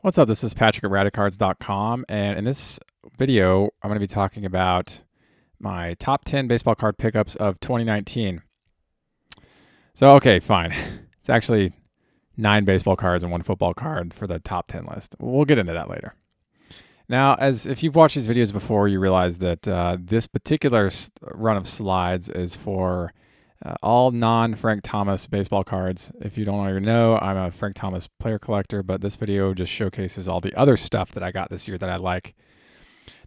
What's up? This is Patrick at Radicards.com, and in this video, I'm going to be talking about my top 10 baseball card pickups of 2019. So, okay, fine. It's actually 9 baseball cards and 1 football card for the top 10 list. We'll get into that later. Now, as if you've watched these videos before, you realize that this particular run of slides is for all non-Frank Thomas baseball cards. If you don't already know, I'm a Frank Thomas player collector, but this video just showcases all the other stuff that I got this year that I like.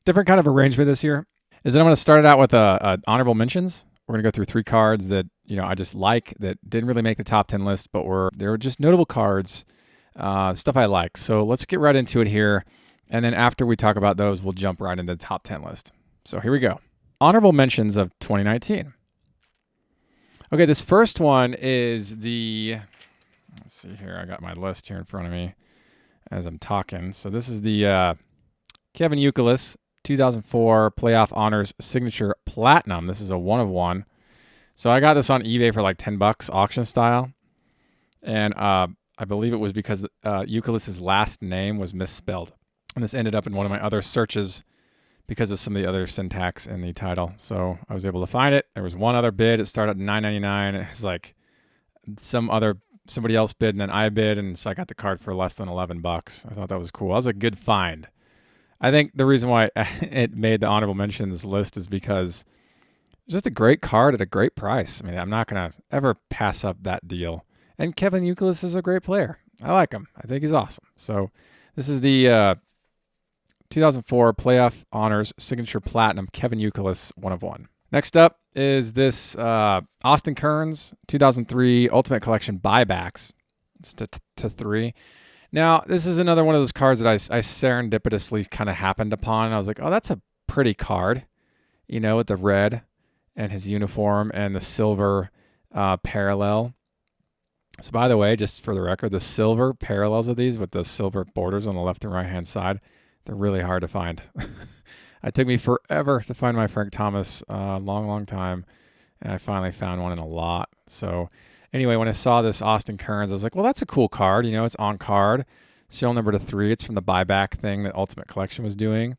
Different kind of arrangement this year is that I'm going to start it out with honorable mentions. We're going to go through 3 cards that I just like that didn't really make the top 10 list, but they were just notable cards, stuff I like. So let's get right into it here, and then after we talk about those, we'll jump right into the top 10 list. So here we go. Honorable mentions of 2019. Okay, this first one is let's see here. I got my list here in front of me as I'm talking. So this is the Kevin Youkilis 2004 Playoff Honors Signature Platinum. This is a 1 of 1. So I got this on eBay for like $10, auction style. And I believe it was because Youkilis' last name was misspelled. And this ended up in one of my other searches because of some of the other syntax in the title. So I was able to find it. There was one other bid. It started at $9.99. It was like somebody else bid and then I bid, and so I got the card for less than $11. I thought that was cool. That was a good find. I think the reason why it made the honorable mentions list is because it's just a great card at a great price. I mean, I'm not going to ever pass up that deal. And Kevin Youkilis is a great player. I like him. I think he's awesome. So this is the 2004 Playoff Honors Signature Platinum Kevin Youkilis 1 of 1. Next up is this Austin Kearns 2003 Ultimate Collection Buybacks. It's to 3. Now, this is another one of those cards that I serendipitously kind of happened upon. I was like, oh, that's a pretty card, with the red and his uniform and the silver parallel. So by the way, just for the record, the silver parallels of these with the silver borders on the left and right-hand side, they're really hard to find. It took me forever to find my Frank Thomas, long time, and I finally found one in a lot. So anyway, when I saw this Austin Kearns, I was like, well, that's a cool card. It's on card. Serial number to 3. It's from the buyback thing that Ultimate Collection was doing.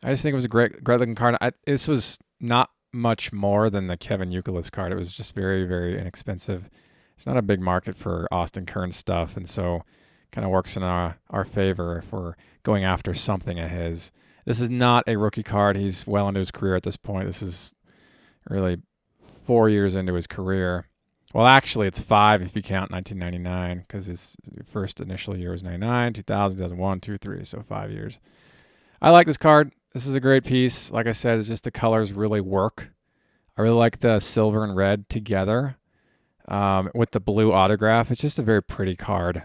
I just think it was a great looking card. This was not much more than the Kevin Youkilis card. It was just very, very inexpensive. It's not a big market for Austin Kearns stuff, and so kind of works in our favor if we're going after something of his. This is not a rookie card. He's well into his career at this point. This is really 4 years into his career. Well, actually, it's 5 if you count 1999, because his first initial year was 99, 2000, 2001, 2, 3, so 5 years. I like this card. This is a great piece. Like I said, it's just the colors really work. I really like the silver and red together with the blue autograph. It's just a very pretty card.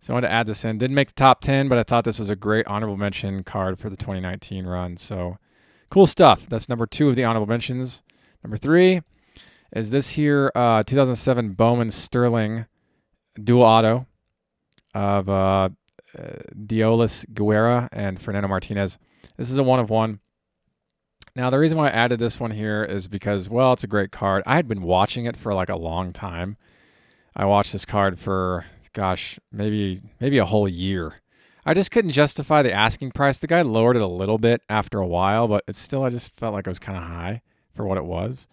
So I wanted to add this in. Didn't make the top 10, but I thought this was a great honorable mention card for the 2019 run. So cool stuff. That's number 2 of the honorable mentions. Number 3 is this here 2007 Bowman Sterling dual auto of Diolis Guerra and Fernando Martinez. This is a 1 of 1. Now, the reason why I added this one here is because, well, it's a great card. I had been watching it for like a long time. I watched this card for, gosh, maybe a whole year. I just couldn't justify the asking price. The guy lowered it a little bit after a while, but it's still, I just felt like it was kind of high for what it was.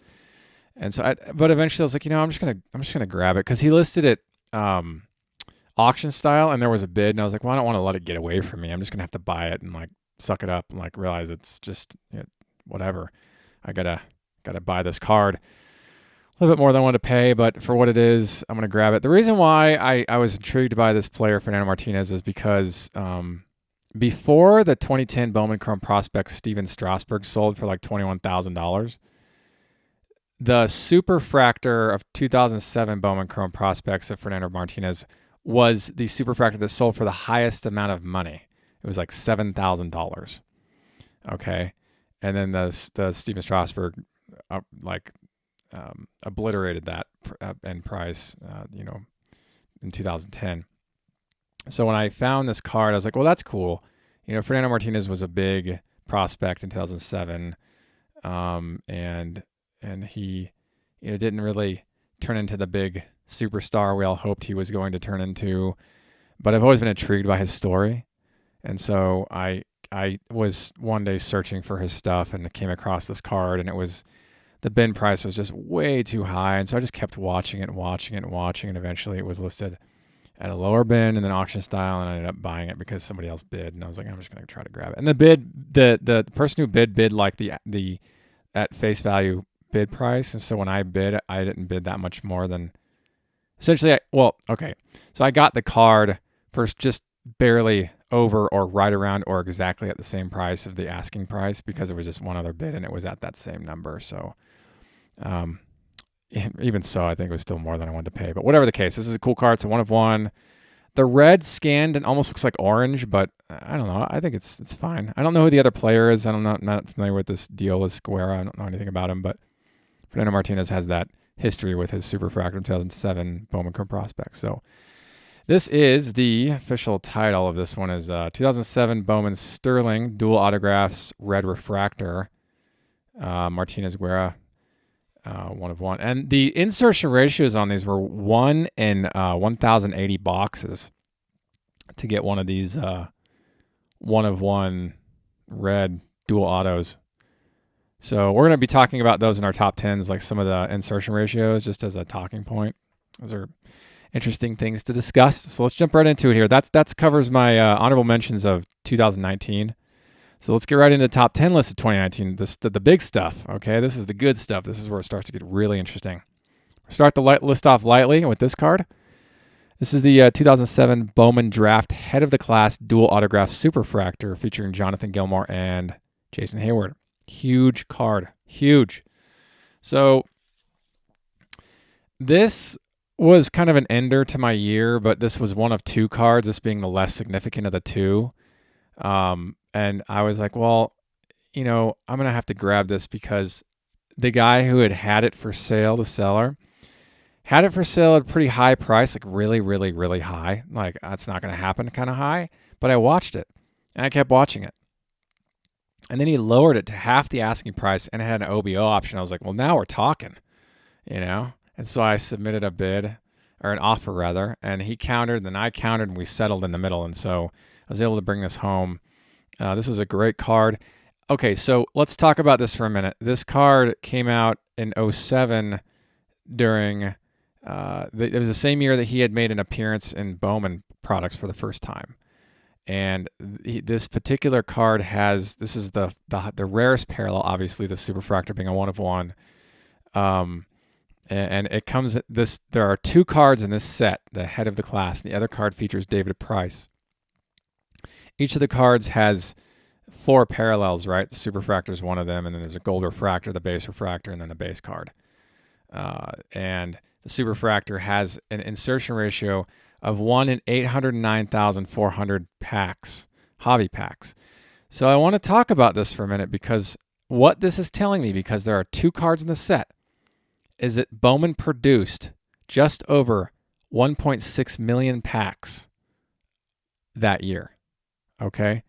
And so, but eventually I was like, I'm just gonna grab it because he listed it auction style, and there was a bid, and I was like, well, I don't want to let it get away from me. I'm just gonna have to buy it and like suck it up and like realize it's just whatever. I gotta buy this card. A little bit more than I wanted to pay, but for what it is, I'm going to grab it. The reason why I was intrigued by this player, Fernando Martinez, is because before the 2010 Bowman Chrome prospect Steven Strasburg sold for like $21,000, the superfractor of 2007 Bowman Chrome prospects of Fernando Martinez was the superfractor that sold for the highest amount of money. It was like $7,000. Okay, and then the Steven Strasburg obliterated that in price, in 2010. So when I found this card, I was like, well, that's cool. Fernando Martinez was a big prospect in 2007, and he didn't really turn into the big superstar we all hoped he was going to turn into. But I've always been intrigued by his story. And so I was one day searching for his stuff and came across this card, and the bin price was just way too high. And so I just kept watching it, and eventually it was listed at a lower bin and then auction style, and I ended up buying it because somebody else bid, and I was like, I'm just going to try to grab it. And the person who bid like the at face value bid price, and so when I bid, I didn't bid that much more than essentially. So I got the card for just barely over or right around or exactly at the same price of the asking price because it was just one other bid and it was at that same number. So even so, I think it was still more than I wanted to pay. But whatever the case, this is a cool card. It's a 1 of 1. The red scanned and almost looks like orange, but I don't know. I think it's fine. I don't know who the other player is. I'm not familiar with this deal with Square. I don't know anything about him, but Fernando Martinez has that history with his Superfractor 2007 Bowman Chrome Prospect. So this is the official title of this one is 2007 Bowman Sterling Dual Autographs Red Refractor Martinez Guerra 1 of 1. And the insertion ratios on these were 1 in 1,080 boxes to get one of these 1 of 1 red dual autos. So we're going to be talking about those in our top 10s, like some of the insertion ratios, just as a talking point. Those are interesting things to discuss. So let's jump right into it here. That covers my honorable mentions of 2019. So let's get right into the top 10 list of 2019. The big stuff, okay? This is the good stuff. This is where it starts to get really interesting. Start the list off lightly with this card. This is the 2007 Bowman Draft Head of the Class Dual Autograph Superfractor featuring Jonathan Gilmour and Jason Hayward. Huge card. Huge. So this was kind of an ender to my year, but this was one of 2 cards, this being the less significant of the 2. And I was like, well, I'm going to have to grab this because the guy who had it for sale, the seller, had it for sale at a pretty high price, like really, really, really high. Like, that's not going to happen kind of high. But I watched it, and I kept watching it. And then he lowered it to half the asking price and it had an OBO option. I was like, well, now we're talking, And so I submitted a bid, or an offer rather, and he countered, and then I countered, and we settled in the middle. And so I was able to bring this home. This was a great card. Okay, so let's talk about this for a minute. This card came out in 2007 during, it was the same year that he had made an appearance in Bowman products for the first time. And this particular card this is the rarest parallel, obviously, the Superfractor being a 1 of 1. And it comes, there are 2 cards in this set, the head of the class. The other card features David Price. Each of the cards has 4 parallels, right? The Superfractor is one of them, and then there's a gold refractor, the base refractor, and then the base card. And the Superfractor has an insertion ratio of 1 in 809,400 packs, hobby packs. So I want to talk about this for a minute because what this is telling me, because there are 2 cards in the set, is that Bowman produced just over 1.6 million packs that year. Okay?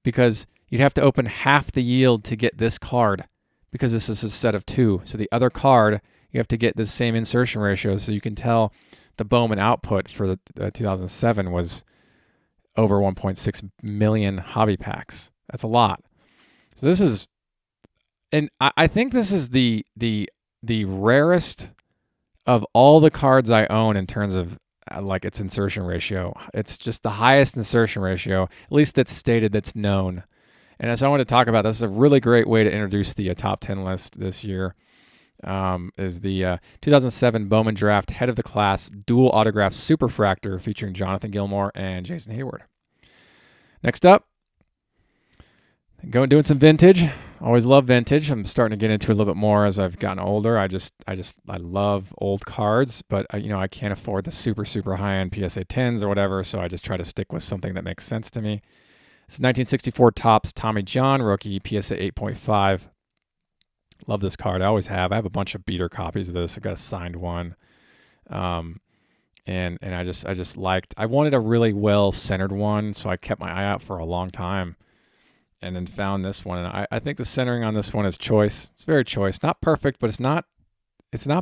Because you'd have to open half the yield to get this card because this is a set of 2. So the other card, you have to get the same insertion ratio. So you can tell the Bowman output for the 2007 was over 1.6 million hobby packs. That's a lot. So this is, and I think this is the rarest of all the cards I own in terms of like its insertion ratio. It's just the highest insertion ratio, at least that's stated, that's known. And as I want to talk about, this is a really great way to introduce the top 10 list this year. Is the 2007 Bowman Draft Head of the Class Dual Autograph Superfractor featuring Jonathan Gilmour and Jason Hayward. Next up, doing some vintage. Always love vintage. I'm starting to get into it a little bit more as I've gotten older. I love old cards, but I can't afford the super high-end PSA 10s or whatever, so I just try to stick with something that makes sense to me. It's 1964 Topps Tommy John rookie PSA 8.5. Love this card. I always have. I have a bunch of beater copies of this. I've got a signed one. And I just liked, I wanted a really well-centered one, so I kept my eye out for a long time and then found this one. And I think the centering on this one is choice. It's very choice. Not perfect, but it's not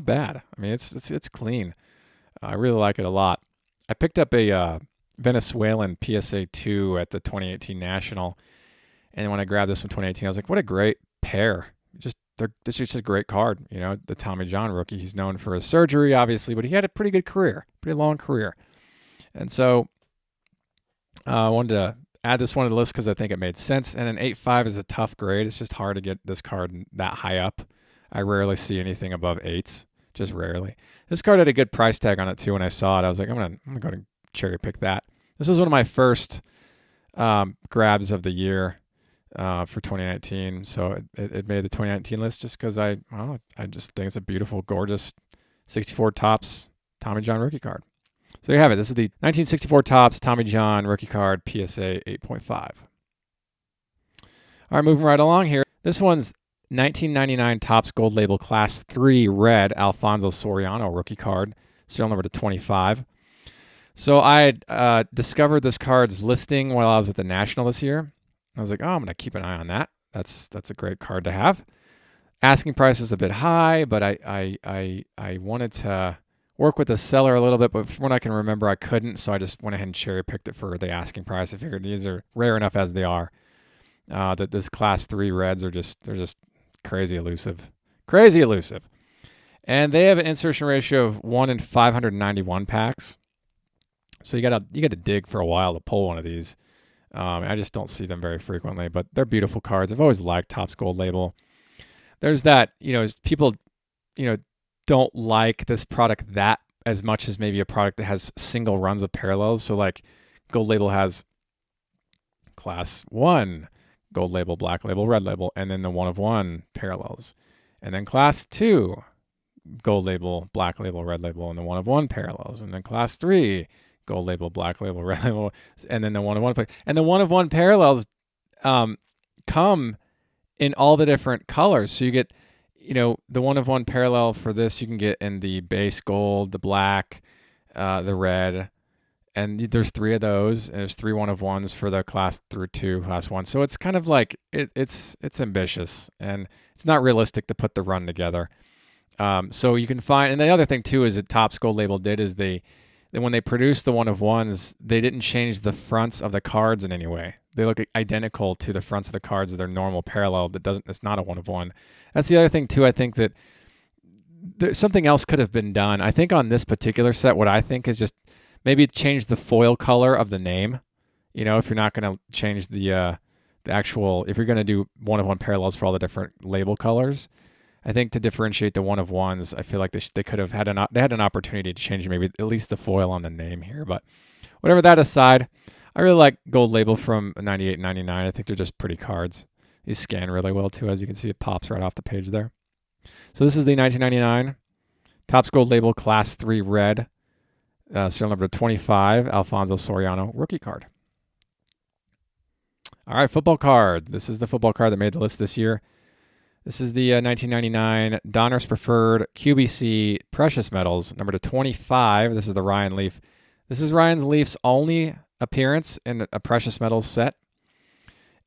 bad. I mean, it's clean. I really like it a lot. I picked up a Venezuelan PSA 2 at the 2018 National. And when I grabbed this from 2018, I was like, what a great pair. This is just a great card. The Tommy John rookie. He's known for his surgery, obviously, but he had a pretty good career, pretty long career. And so I wanted to add this one to the list because I think it made sense. And an 8.5 is a tough grade. It's just hard to get this card that high up. I rarely see anything above 8s, just rarely. This card had a good price tag on it too. When I saw it, I was like, I'm gonna go to cherry pick that. This was one of my first grabs of the year for 2019. So it made the 2019 list just because I just think it's a beautiful, gorgeous 64 Topps Tommy John rookie card. So there you have it. This is the 1964 Topps Tommy John rookie card PSA 8.5. All right, moving right along here. This one's 1999 Topps Gold Label Class 3 Red Alfonso Soriano rookie card, serial number to 25. So I discovered this card's listing while I was at the National this year. I was like, I'm going to keep an eye on that. That's a great card to have. Asking price is a bit high, but I wanted to work with the seller a little bit, but from what I can remember, I couldn't, so I just went ahead and cherry picked it for the asking price. I figured these are rare enough as they are. That this Class 3 Reds they're just crazy elusive. And they have an insertion ratio of 1 in 591 packs. So you gotta dig for a while to pull one of these. I just don't see them very frequently, but they're beautiful cards. I've always liked Topps Gold Label. There's that, people, don't like this product that as much as maybe a product that has single runs of parallels. So like Gold Label has Class 1, Gold Label, Black Label, Red Label, and then the 1 of 1 parallels. And then Class 2, Gold Label, Black Label, Red Label, and the 1 of 1 parallels. And then Class 3, Gold Label, Black Label, Red Label, and then the 1 of 1. And the 1 of 1 parallels come in all the different colors. So you get, the 1 of 1 parallel for this you can get in the base gold, the black, the red, and there's 3 of those. And there's 3 1 of 1s for the Class 2, Class 1. So it's kind of like it's ambitious and it's not realistic to put the run together. So you can find, and the other thing too is that Topps Gold Label did is when they produced the 1 of 1s, they didn't change the fronts of the cards in any way. They look identical to the fronts of the cards of their normal parallel. It's not a 1 of 1. That's the other thing too. I think that something else could have been done. I think on this particular set, what I think is just maybe change the foil color of the name. If you're not going to change the actual, if you're going to do 1 of 1 parallels for all the different label colors, I think to differentiate the 1 of 1s, I feel like they could have had an opportunity to change maybe at least the foil on the name here. But whatever that aside, I really like Gold Label from 98 and 99. I think they're just pretty cards. These scan really well too. As you can see, it pops right off the page there. So this is the 1999 Topps Gold Label Class 3 Red, serial number 25, Alfonso Soriano rookie card. All right, football card. This is the football card that made the list this year. This is the 1999 Donruss Preferred QBC Precious Metals, number 25. This is the Ryan Leaf. This is Ryan Leaf's only appearance in a Precious Metals set.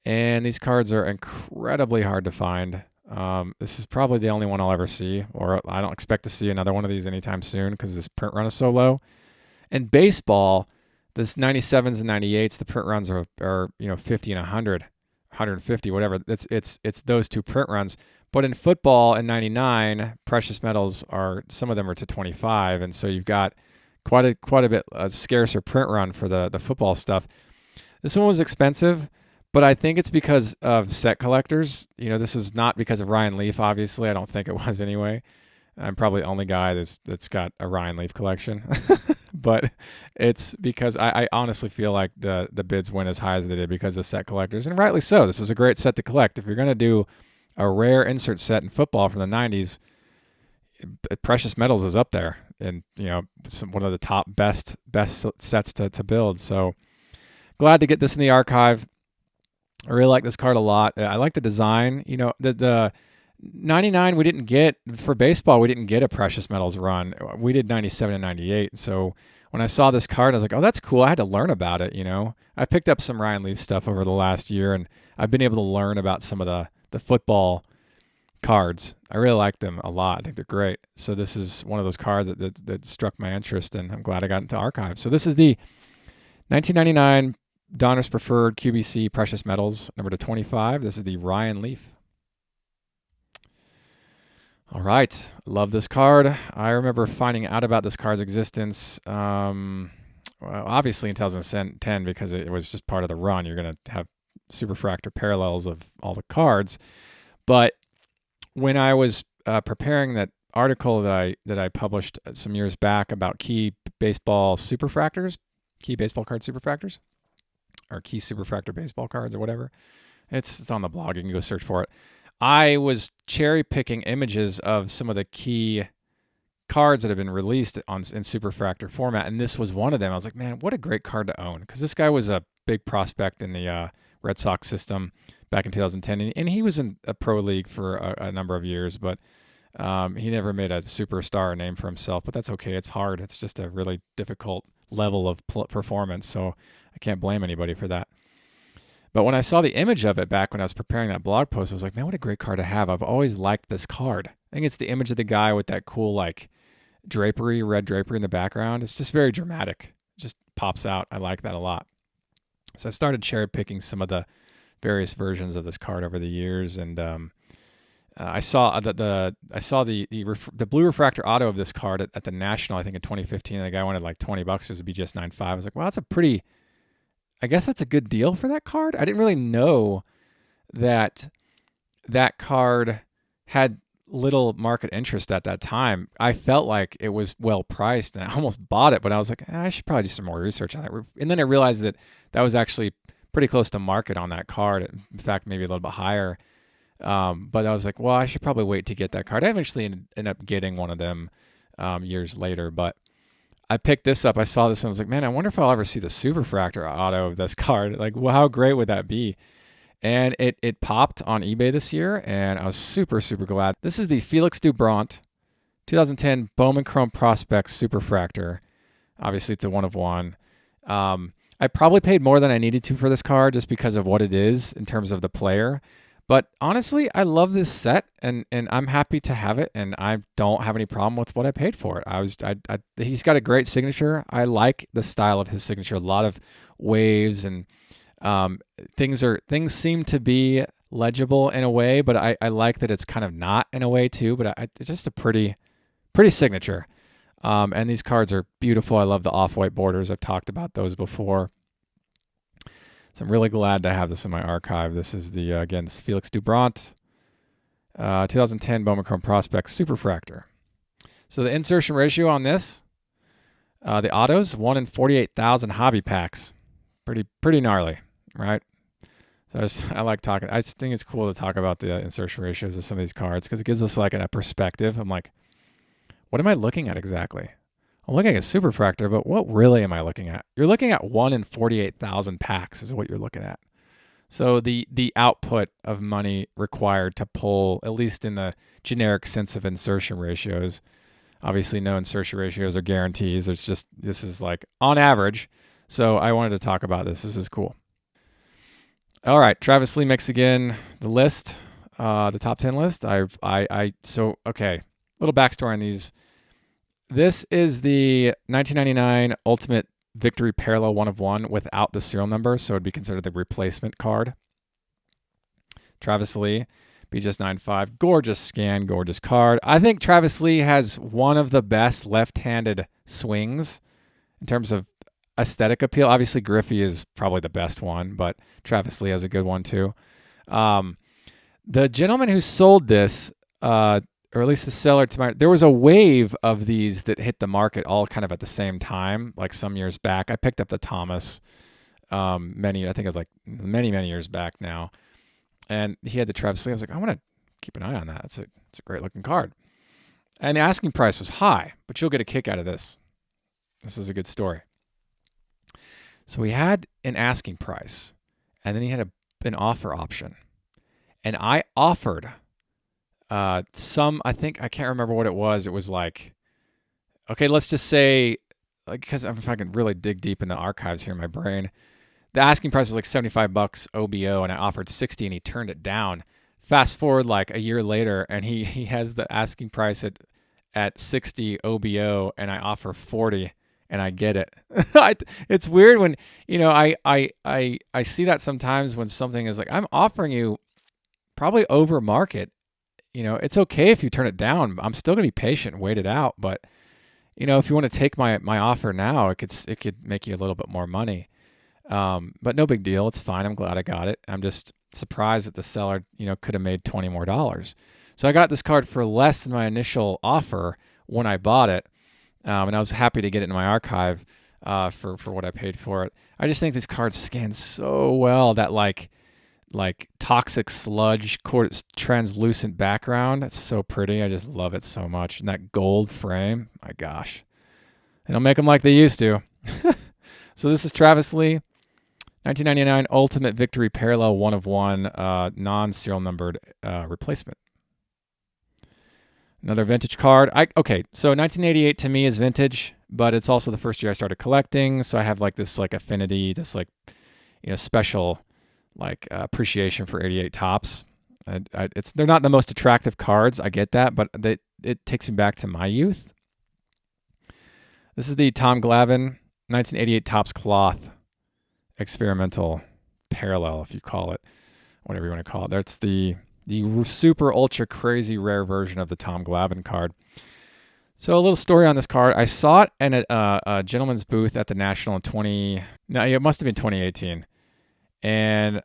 And these cards are incredibly hard to find. This is probably the only one I'll ever see, or I don't expect to see another one of these anytime soon because this print run is so low. In baseball, this 97s and 98s, the print runs are 50 and 100. 150, whatever. It's those 2 print runs. But in football in 99, precious metals some of them are to 25, and so you've got quite a bit scarcer print run for the football stuff. This one was expensive, but I think it's because of set collectors. This is not because of Ryan Leaf. Obviously, I don't think it was anyway. I'm probably the only guy that's got a Ryan Leaf collection. But it's because I honestly feel like the bids went as high as they did because of set collectors, and rightly so. This is a great set to collect. If you're going to do a rare insert set in football from the 90s, Precious Metals is up there, and one of the top best sets to build. So glad to get this in the archive. I really like this card a lot. I like the design. The 99 we didn't get for baseball. We didn't get a Precious Metals run. We did 97 and 98. So when I saw this card, I was like, oh, that's cool. I had to learn about it. I picked up some Ryan Leaf stuff over the last year, and I've been able to learn about some of the football cards. I really like them a lot. I think they're great. So this is one of those cards that struck my interest, and I'm glad I got into archives. So this is the 1999 Donruss Preferred QBC Precious Metals, number to 25. This is the Ryan Leaf. All right, love this card. I remember finding out about this card's existence, well, obviously in 2010 because it was just part of the run. You're going to have superfractor parallels of all the cards. But when I was preparing that article that I published some years back about key baseball card superfractors, or key superfractor baseball cards or whatever, it's on the blog. You can go search for it. I was cherry picking images of some of the key cards that have been released in superfractor format, and this was one of them. I was like, man, what a great card to own, because this guy was a big prospect in the Red Sox system back in 2010, and he was in a pro league for a number of years, but he never made a superstar name for himself. But that's okay. It's hard. It's just a really difficult level of performance, so I can't blame anybody for that. But when I saw the image of it back when I was preparing that blog post, I was like, man, what a great card to have. I've always liked this card. I think it's the image of the guy with that cool, like, red drapery in the background. It's just very dramatic. It just pops out. I like that a lot. So I started cherry picking some of the various versions of this card over the years, and I saw the blue refractor auto of this card at the National, I think in 2015. And the guy wanted like $20. It was a BGS 9.5. I was like, wow, I guess that's a good deal for that card. I didn't really know that card had little market interest at that time. I felt like it was well priced, and I almost bought it, but I was like, I should probably do some more research on that. And then I realized that was actually pretty close to market on that card. In fact, maybe a little bit higher. But I was like, well, I should probably wait to get that card. I eventually ended up getting one of them years later, but I picked this up. I saw this and I was like, man, I wonder if I'll ever see the superfractor auto of this card. Like, well, how great would that be? And it popped on eBay this year, and I was super, super glad. This is the Felix Dubront 2010 Bowman Chrome Prospects Superfractor. Obviously, it's a 1 of 1. I probably paid more than I needed to for this card just because of what it is in terms of the player. But honestly, I love this set, and I'm happy to have it, and I don't have any problem with what I paid for it. He's got a great signature. I like the style of his signature. A lot of waves and things seem to be legible in a way, but I like that it's kind of not in a way too. But it's just a pretty signature. And these cards are beautiful. I love the off-white borders. I've talked about those before. So I'm really glad to have this in my archive. This is again, Felix Dubront, 2010 Bowman Chrome Prospects Superfractor. So the insertion ratio on this, the autos, 1 in 48,000 hobby packs. Pretty gnarly, right? So I like talking. I just think it's cool to talk about the insertion ratios of some of these cards because it gives us like a perspective. I'm like, what am I looking at exactly? I'm looking at superfractor, but what really am I looking at? You're looking at 1 in 48,000 packs is what you're looking at. So the output of money required to pull, at least in the generic sense of insertion ratios, obviously no insertion ratios are guarantees. This is like on average. So I wanted to talk about this. This is cool. All right, Travis Lee mix again. The list, the top 10 list. Okay. Little backstory on these. This is the 1999 Ultimate Victory Parallel 1 of 1 without the serial number, so it'd be considered the replacement card. Travis Lee, BGS 9.5, gorgeous scan, gorgeous card. I think Travis Lee has one of the best left-handed swings in terms of aesthetic appeal. Obviously, Griffey is probably the best one, but Travis Lee has a good one too. The gentleman who sold this, or at least the seller there was a wave of these that hit the market all kind of at the same time, like some years back. I picked up the Thomas, I think it was like many years back now, and he had the Travis Lee. I was like, I want to keep an eye on that. It's a great looking card, and the asking price was high, but you'll get a kick out of this. This is a good story. So we had an asking price, and then he had an offer option, and I offered. I can't remember what it was. It was like, okay, let's just say, because if I can really dig deep in the archives here in my brain, the asking price was like $75 OBO, and I offered 60, and he turned it down. Fast forward like a year later, and he has the asking price at 60 OBO, and I offer 40, and I get it. It's weird when, I see that sometimes when something is like, I'm offering you probably over market. It's okay if you turn it down. I'm still going to be patient and wait it out. But, if you want to take my offer now, it could make you a little bit more money. But no big deal. It's fine. I'm glad I got it. I'm just surprised that the seller, could have made $20 more. So I got this card for less than my initial offer when I bought it. And I was happy to get it in my archive for what I paid for it. I just think these cards scan so well. That like toxic sludge translucent background. It's so pretty. I just love it so much. And that gold frame, my gosh. They don't make them like they used to. So this is Travis Lee, 1999 Ultimate Victory Parallel 1 of 1 non-serial numbered replacement. Another vintage card. So 1988 to me is vintage, but it's also the first year I started collecting. So I have this affinity, this special appreciation for 88 tops. They're not the most attractive cards. I get that, but it takes me back to my youth. This is the Tom Glavine 1988 Topps Cloth Experimental Parallel, if you call it, whatever you want to call it. That's the super ultra crazy rare version of the Tom Glavine card. So a little story on this card. I saw it in a gentleman's booth at the National it must have been 2018. And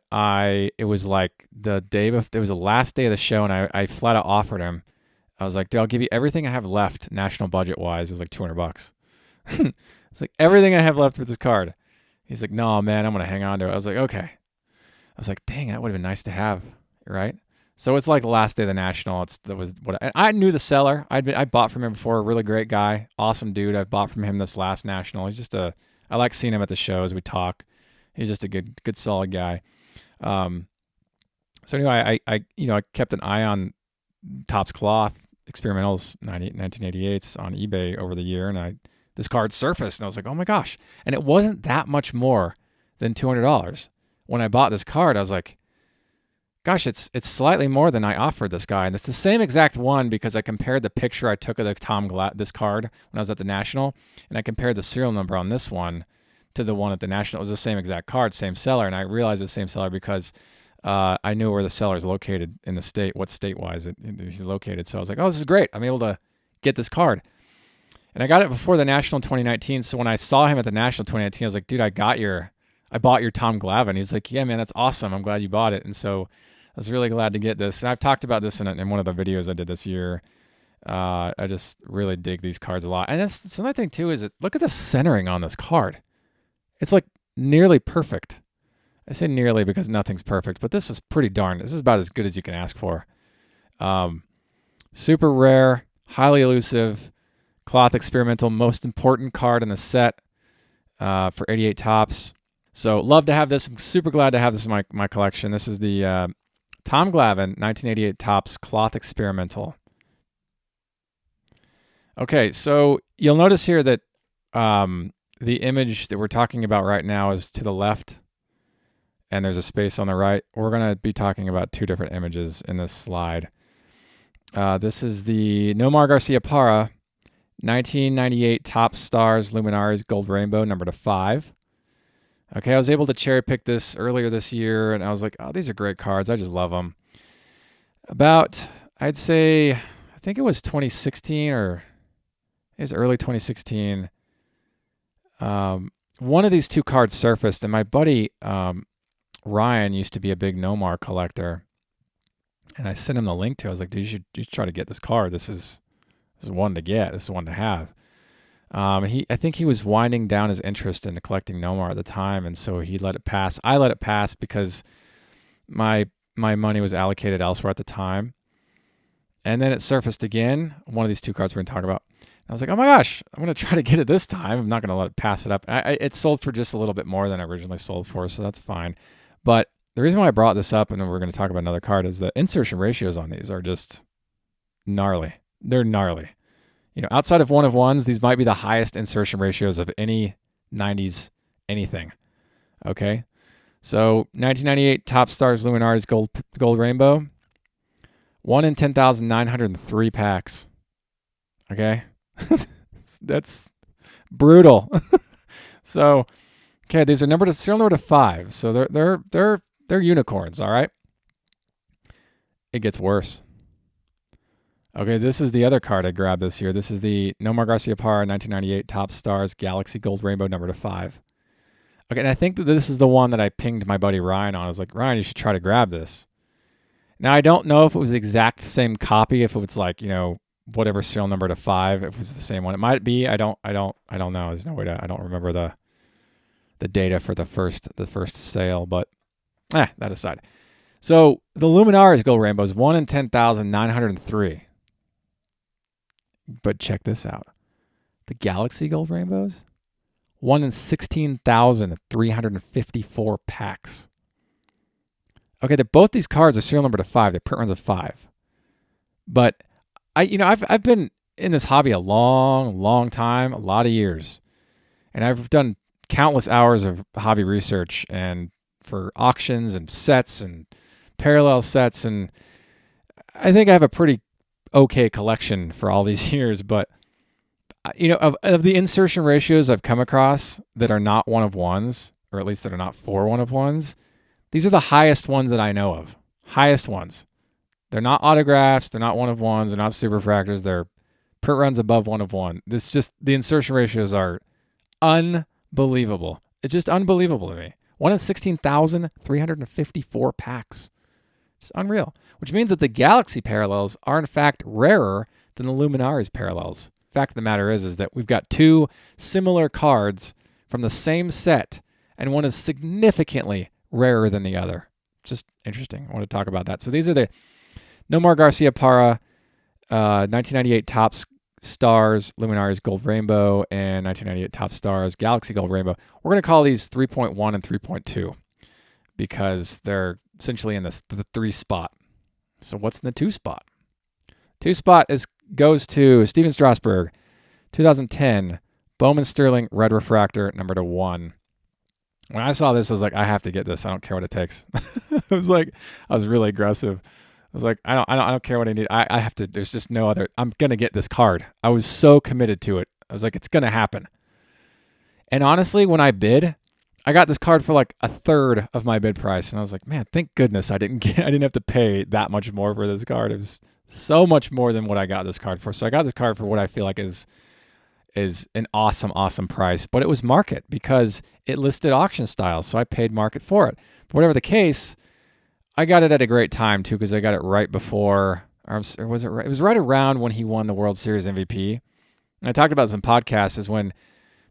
it was like it was the last day of the show, and I flat out offered him. I was like, dude, I'll give you everything I have left, national budget wise. It was like $200. It's like everything I have left with this card. He's like, no, man, I'm going to hang on to it. I was like, okay. I was like, dang, that would have been nice to have, right? So it's like the last day of the National. I knew the seller. I bought from him before. A really great guy, awesome dude. I bought from him this last National. He's just I like seeing him at the shows. We talk. He's just a good solid guy. So anyway, I kept an eye on Topps Cloth Experimentals 1988s on eBay over the year, and this card surfaced, and I was like, oh my gosh. And it wasn't that much more than $200. When I bought this card, I was like, gosh, it's slightly more than I offered this guy. And it's the same exact one because I compared the picture I took of this card when I was at the National, and I compared the serial number on this one to the one at the National. It was the same exact card, same seller, and I realized it's the same seller because I knew where the seller is located in the state, what state-wise he's located. So I was like, oh, this is great. I'm able to get this card. And I got it before the National in 2019. So when I saw him at the National 2019, I was like, dude, I bought your Tom Glavine. He's like, yeah, man, that's awesome. I'm glad you bought it. And so I was really glad to get this. And I've talked about this in one of the videos I did this year. I just really dig th's cards a lot. And that's another thing too, is look at the centering on this card. It's like nearly perfect. I say nearly because nothing's perfect, but this is this is about as good as you can ask for. Super rare, highly elusive, cloth experimental, most important card in the set for 88 Topps. So love to have this. I'm super glad to have this in my collection. This is the Tom Glavine 1988 Topps Cloth Experimental. Okay, so you'll notice here that the image that we're talking about right now is to the left, and there's a space on the right. We're going to be talking about two different images in this slide. This is the Nomar Garciaparra 1998 Topps Stars Luminaries Gold Rainbow, number 5. Okay, I was able to cherry pick this earlier this year, and I was like, oh, these are great cards. I just love them. I'd say, I think it was 2016 or it was early 2016. One of these two cards surfaced, and my buddy Ryan used to be a big Nomar collector, and I sent him the link to it. I was like, dude, you should try to get this card. This is one to get. This is one to have. I think he was winding down his interest in collecting Nomar at the time, and so he let it pass. I let it pass because my money was allocated elsewhere at the time. And then it surfaced again, one of these two cards we're going to talk about. I was like, oh my gosh, I'm going to try to get it this time. I'm not going to let it pass it up. It sold for just a little bit more than I originally sold for, so that's fine. But the reason why I brought this up, and then we're going to talk about another card, is the insertion ratios on these are just gnarly. They're gnarly. Outside of one of ones, these might be the highest insertion ratios of any 90s anything. Okay? So 1998 Topps Stars Luminaries Gold Rainbow. 1 in 10,903 packs. Okay? That's Brutal. So, okay, these are serial number to 5. So they're unicorns, all right? It gets worse. Okay, this is the other card I grabbed this year. This is the Nomar Garciaparra 1998 Top Stars Galaxy Gold Rainbow number to 5. Okay, and I think that this is the one that I pinged my buddy Ryan on. I was like, Ryan, you should try to grab this. Now, I don't know if it was the exact same copy, if it was like, whatever serial number to 5, if it was the same one. It might be. I don't know. There's no way to, I don't remember the data for the first sale, but that aside. So the Luminaris Gold Rainbow is 1 in 10,903. But check this out. The Galaxy Gold Rainbows, 1 in 16,354 packs. Okay, both these cards are serial number to 5. They're print runs of 5. But I've been in this hobby a long time, a lot of years. And I've done countless hours of hobby research and for auctions and sets and parallel sets, and I think I have a pretty okay collection for all these years. But of the insertion ratios I've come across that are not one of ones, or at least that are not for one of ones, these are the highest ones that I know of. Highest ones. They're not autographs. They're not one of ones. They're not superfractors. They're print runs above one of one. The insertion ratios are unbelievable. It's just unbelievable to me. 1 in 16,354 packs. It's unreal. Which means that the Galaxy parallels are in fact rarer than the Luminaris parallels. Fact of the matter is that we've got 2 similar cards from the same set, and one is significantly rarer than the other. Just interesting. I want to talk about that. So these are the Nomar Garciaparra 1998 Top Stars Luminaris Gold Rainbow and 1998 Top Stars Galaxy Gold Rainbow. We're going to call these 3.1 and 3.2 because they're essentially in the 3 spot. So what's in the 2 spot? 2 spot goes to Steven Strasburg 2010 Bowman Sterling Red Refractor number to 1. When I saw this, I was like, I have to get this. I don't care what it takes. I was really aggressive. I was like, I don't care what I need. I have to. There's just no other. I'm gonna get this card. I was so committed to it. I was like, it's gonna happen. And honestly, when I bid, I got this card for like a third of my bid price, and I was like, man, thank goodness I didn't have to pay that much more for this card. It was so much more than what I got this card for. So I got this card for what I feel like is an awesome price, but it was market because it listed auction style, so I paid market for it. But whatever the case, I got it at a great time too because I got it right before, or was it right? It was right around when he won the World Series MVP. And I talked about this in podcasts is when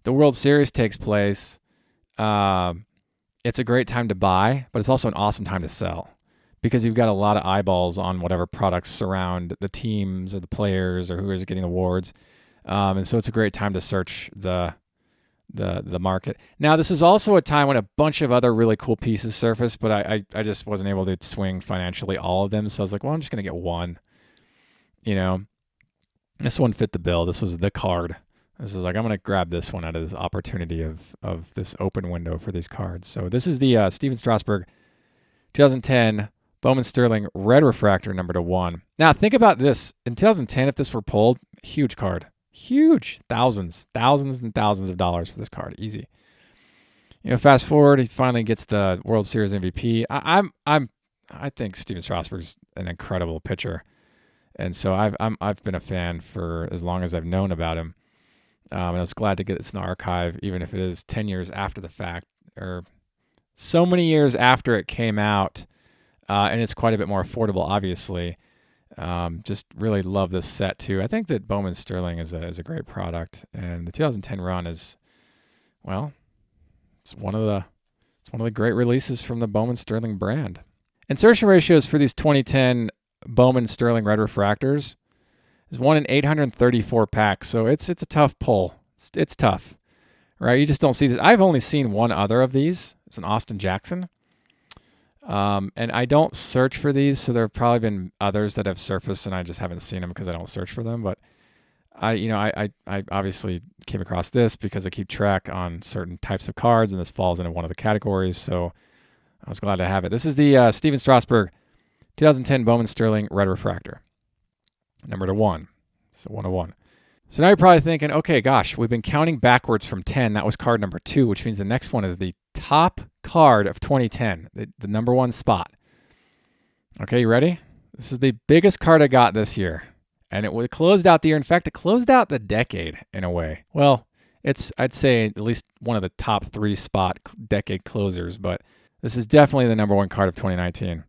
the World Series takes place. It's a great time to buy, but it's also an awesome time to sell because you've got a lot of eyeballs on whatever products surround the teams or the players or who is getting awards. And so it's a great time to search the market. Now, this is also a time when a bunch of other really cool pieces surfaced, but I just wasn't able to swing financially all of them. So I was like, well, I'm just going to get one. This one fit the bill. This was the card. This is like, I'm going to grab this one out of this opportunity of this open window for these cards. So this is the Steven Strasburg 2010 Bowman Sterling Red Refractor number to 1. Now, think about this. In 2010, if this were pulled, huge card. Huge. Thousands and thousands of dollars for this card. Easy. Fast forward, he finally gets the World Series MVP. I think Steven Strasburg's an incredible pitcher. And so I've been a fan for as long as I've known about him. And I was glad to get this in the archive, even if it is 10 years after the fact, or so many years after it came out. And it's quite a bit more affordable, obviously. Just really love this set too. I think that Bowman Sterling is a great product, and the 2010 run is, well, it's one of the great releases from the Bowman Sterling brand. Insertion ratios for these 2010 Bowman Sterling Red Refractors is 1 in 834 packs, so it's a tough pull. It's tough, right? You just don't see this. I've only seen one other of these. It's an Austin Jackson. And I don't search for these, so there have probably been others that have surfaced, and I just haven't seen them because I don't search for them. But I obviously came across this because I keep track on certain types of cards, and this falls into one of the categories. So I was glad to have it. This is the Steven Strasburg 2010 Bowman Sterling Red Refractor, number to 1. So 101. So now you're probably thinking, okay, gosh, we've been counting backwards from 10. That was card number 2, which means the next one is the top card of 2010, the number 1 spot. Okay, you ready? This is the biggest card I got this year. And it closed out the year. In fact, it closed out the decade in a way. Well, I'd say at least one of the top 3 spot decade closers, but this is definitely the number 1 card of 2019.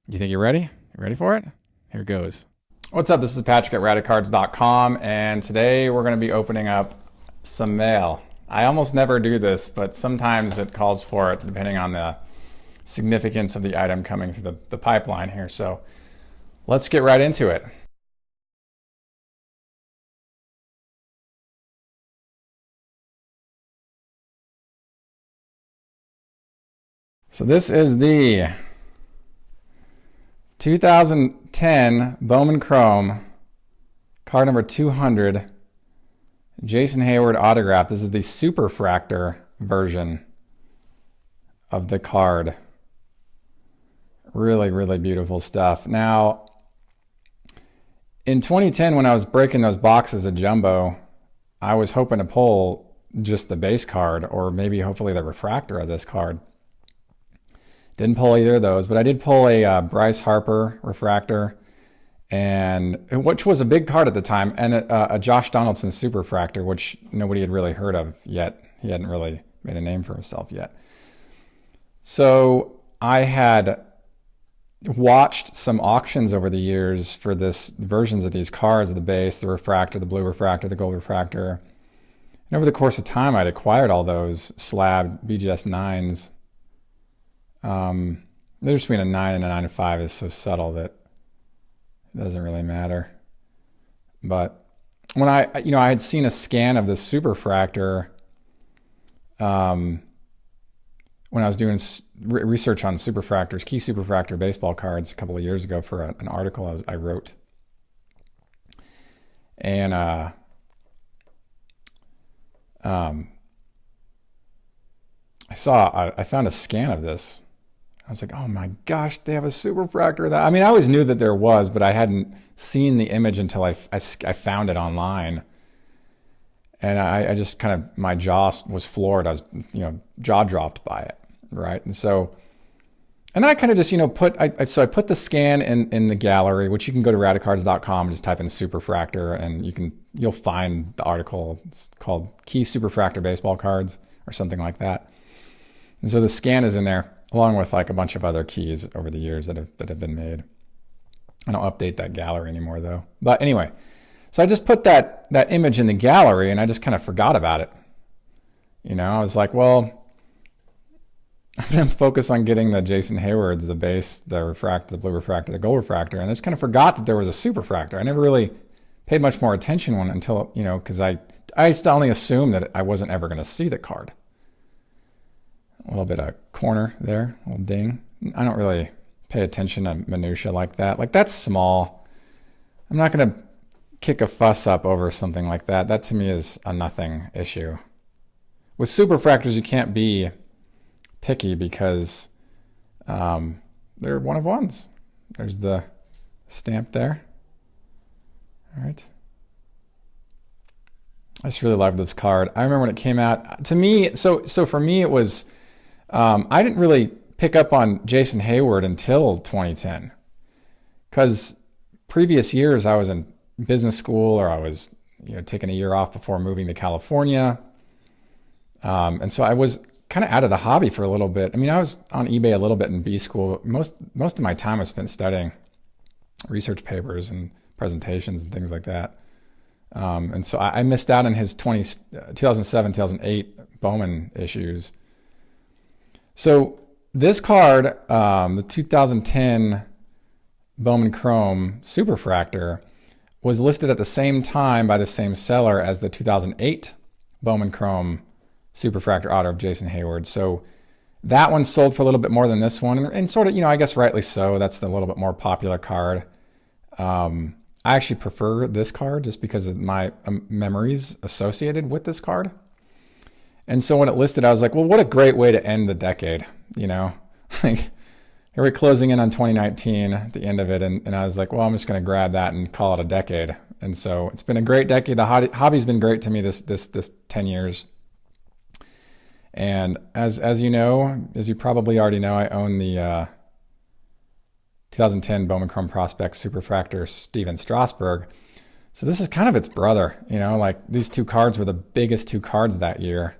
You think you're ready? You ready for it? Here it goes. What's up? This is Patrick at Radicards.com, and today we're going to be opening up some mail. I almost never do this, but sometimes it calls for it depending on the significance of the item coming through the pipeline here. So let's get right into it. So this is the 2010 Bowman Chrome, card number 200, Jason Hayward autograph. This is the Superfractor version of the card. Really, really beautiful stuff. Now, in 2010, when I was breaking those boxes of jumbo, I was hoping to pull just the base card or maybe hopefully the refractor of this card. Didn't pull either of those, but I did pull a Bryce Harper refractor, and which was a big card at the time, and a Josh Donaldson Superfractor, which nobody had really heard of yet. He hadn't really made a name for himself yet. So I had watched some auctions over the years for this versions of these cards, the base, the refractor, the blue refractor, the gold refractor. And over the course of time, I'd acquired all those slab BGS 9s. The difference between a 9 and a 9.5 is so subtle that it doesn't really matter. But when I had seen a scan of the Superfractor when I was doing research on superfractors, key superfractor baseball cards a couple of years ago for an article I wrote. And I found a scan of this. I was like, oh my gosh, they have a superfractor of that. I mean, I always knew that there was, but I hadn't seen the image until I found it online. And I just kind of, my jaw was floored. I was, jaw dropped by it, right? And then I kind of just, so I put the scan in the gallery, which you can go to Radicards.com and just type in superfractor, and you'll find the article. It's called Key Superfractor Baseball Cards or something like that. And so the scan is in there, along with like a bunch of other keys over the years that have been made. I don't update that gallery anymore though. But anyway, so I just put that image in the gallery and I just kind of forgot about it. I was like, well, I'm going to focus on getting the Jason Haywards, the base, the refractor, the blue refractor, the gold refractor. And I just kind of forgot that there was a superfractor. I never really paid much more attention until, because I used to only assume that I wasn't ever going to see the card. A little bit of corner there, a little ding. I don't really pay attention to minutia like that. Like, that's small. I'm not going to kick a fuss up over something like that. That to me is a nothing issue. With superfractors, you can't be picky because they're one of ones. There's the stamp there. All right. I just really love this card. I remember when it came out. To me, so for me, it was... I didn't really pick up on Jason Hayward until 2010, because previous years I was in business school, or I was taking a year off before moving to California, and so I was kind of out of the hobby for a little bit. I mean, I was on eBay a little bit in B school. Most of my time was spent studying research papers and presentations and things like that, and so I missed out on his 2007, 2008 Bowman issues. So this card, the 2010 Bowman Chrome Superfractor, was listed at the same time by the same seller as the 2008 Bowman Chrome Superfractor auto of Jason Hayward. So that one sold for a little bit more than this one, and sort of, I guess rightly so. That's the little bit more popular card. I actually prefer this card just because of my memories associated with this card. And so when it listed, I was like, well, what a great way to end the decade, Like, here we're closing in on 2019 at the end of it, and I was like, well, I'm just going to grab that and call it a decade. And so it's been a great decade. The hobby's been great to me this 10 years. And as you know, as you probably already know, I own the 2010 Bowman Chrome Prospect Superfractor Steven Strasburg. So this is kind of its brother, like these two cards were the biggest two cards that year.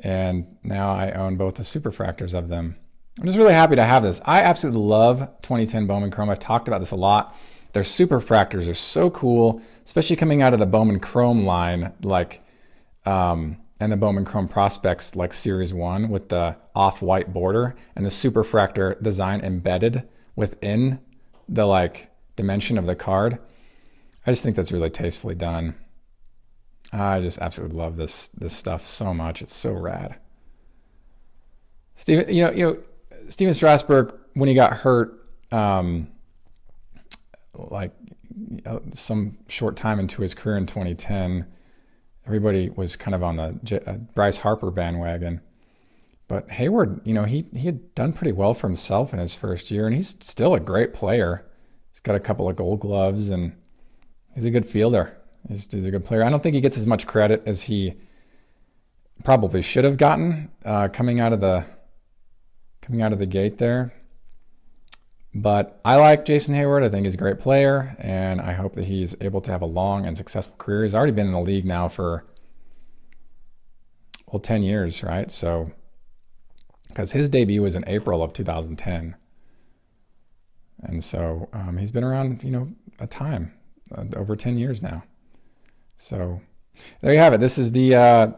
And now I own both the Superfractors of them. I'm just really happy to have this. I absolutely love 2010 Bowman Chrome. I've talked about this a lot. Their Superfractors are so cool, especially coming out of the Bowman Chrome line, and the Bowman Chrome Prospects like Series 1 with the off-white border and the Superfractor design embedded within the dimension of the card. I just think that's really tastefully done. I just absolutely love this stuff so much. It's so rad. Steven Strasburg, when he got hurt, some short time into his career in 2010, everybody was kind of on the Bryce Harper bandwagon. But Hayward, he had done pretty well for himself in his first year, and he's still a great player. He's got a couple of Gold Gloves, and he's a good fielder. He's a good player. I don't think he gets as much credit as he probably should have gotten coming out of the gate there. But I like Jason Hayward. I think he's a great player, and I hope that he's able to have a long and successful career. He's already been in the league now for 10 years, right? So, because his debut was in April of 2010. And so he's been around, a time, over 10 years now. So there you have it. This is the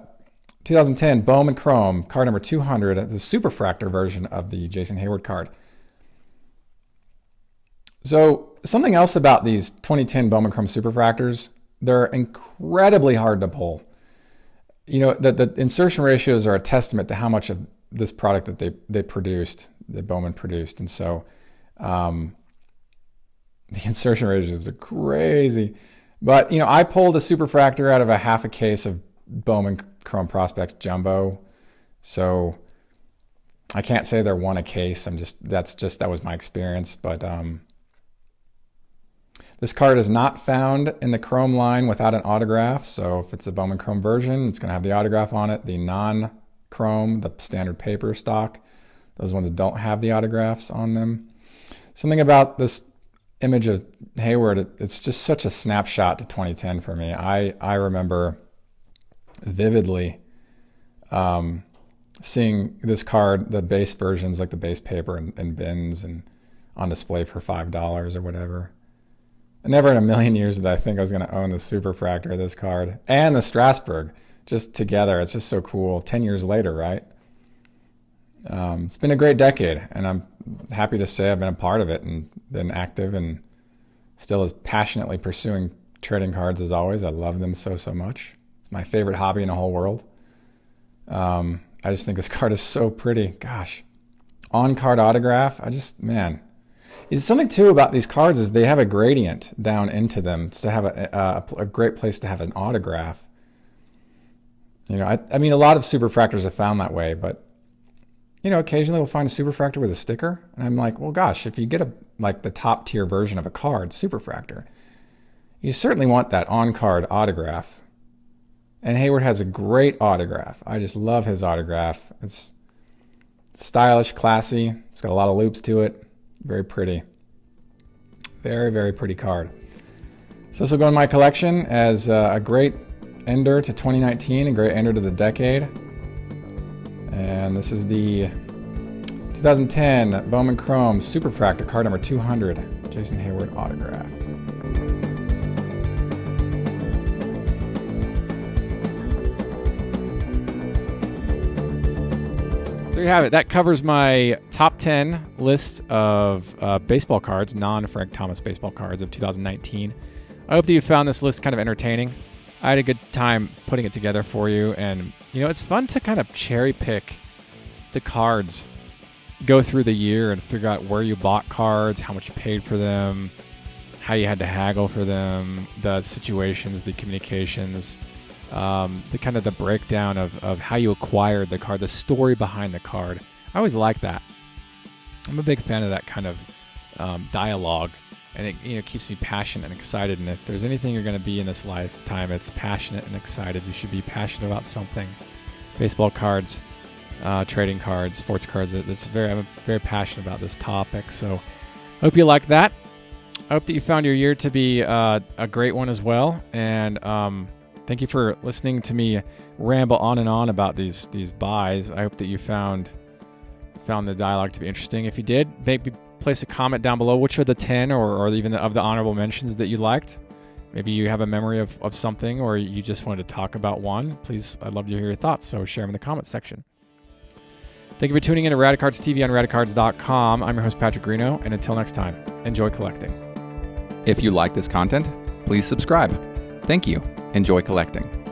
2010 Bowman Chrome card number 200, the Superfractor version of the Jason Hayward card. So something else about these 2010 Bowman Chrome Superfractors, they're incredibly hard to pull. The insertion ratios are a testament to how much of this product that they produced, that Bowman produced. And so the insertion ratios are crazy. But, I pulled a Superfractor out of a half a case of Bowman Chrome Prospects Jumbo. So I can't say they're one a case. That was my experience. But this card is not found in the Chrome line without an autograph. So if it's a Bowman Chrome version, it's going to have the autograph on it. The non-Chrome, the standard paper stock, those ones don't have the autographs on them. Something about this image of Hayward, it's just such a snapshot to 2010 for me. I remember vividly seeing this card, the base versions, like the base paper in bins and on display for $5 or whatever. And never in a million years did I think I was going to own the Superfractor of this card and the Strasburg just together. It's just so cool. 10 years later, right? It's been a great decade, and I'm happy to say I've been a part of it and been active and still as passionately pursuing trading cards as always. I love them so much. It's my favorite hobby in the whole world. I just think this card is so pretty. Gosh. On-card autograph. It's something too about these cards is they have a gradient down into them to have a great place to have an autograph. I mean, a lot of Superfractors have found that way, but occasionally we'll find a Superfractor with a sticker, and I'm like, well, gosh, if you get the top tier version of a card, Superfractor, you certainly want that on-card autograph. And Hayward has a great autograph. I just love his autograph. It's stylish, classy. It's got a lot of loops to it. Very pretty. Very, very pretty card. So this will go in my collection as a great ender to 2019, a great ender to the decade. And this is the 2010 Bowman Chrome Superfractor card number 200, Jason Hayward autograph. There you have it. That covers my top 10 list of baseball cards, non-Frank Thomas baseball cards of 2019. I hope that you found this list kind of entertaining. I had a good time putting it together for you, and it's fun to kind of cherry pick the cards, go through the year and figure out where you bought cards, how much you paid for them, how you had to haggle for them, the situations, the communications, the kind of the breakdown of how you acquired the card, the story behind the card. I always like that. I'm a big fan of that kind of dialogue and it keeps me passionate and excited. And if there's anything you're going to be in this lifetime, it's passionate and excited. You should be passionate about something. Baseball cards, trading cards, sports cards. I'm very passionate about this topic. So hope you like that. I hope that you found your year to be a great one as well. And thank you for listening to me ramble on and on about these buys. I hope that you found the dialogue to be interesting. If you did, maybe place a comment down below. Which are the 10 or even of the honorable mentions that you liked? Maybe you have a memory of something, or you just wanted to talk about one. Please, I'd love to hear your thoughts, so share them in the comments section. Thank you for tuning in to Radicards TV on Radicards.com. I'm your host, Patrick Reno, and until next time, enjoy collecting. If you like this content, please subscribe. Thank you. Enjoy collecting.